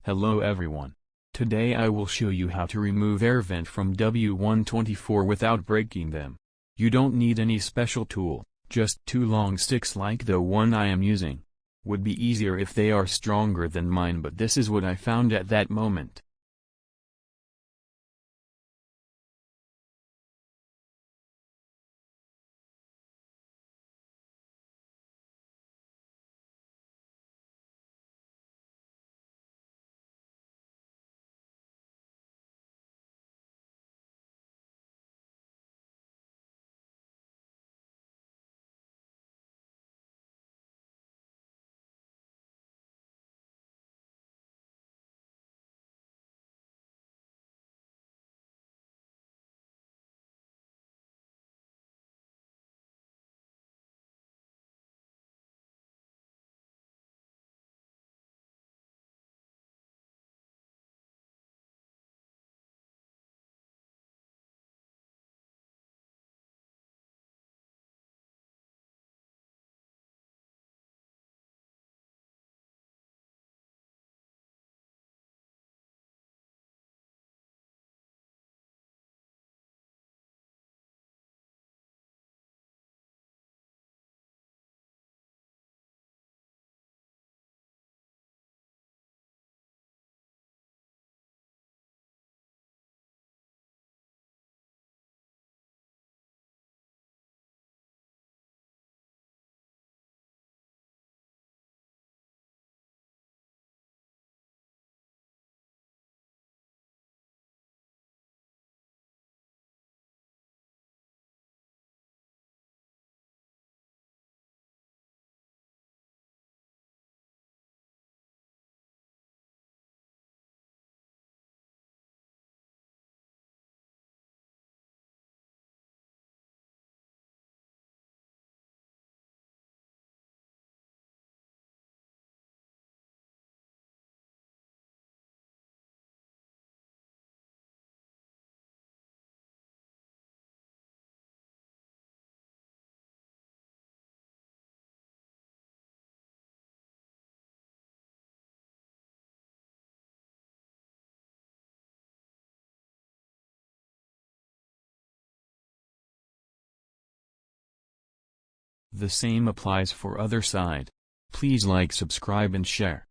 Hello everyone. Today I will show you how to remove air vent from W124 without breaking them. You don't need any special tool, just two long sticks like the one I am using. Would be easier if they are stronger than mine, but this is what I found at that moment. The same applies for other side. Please like, subscribe and share.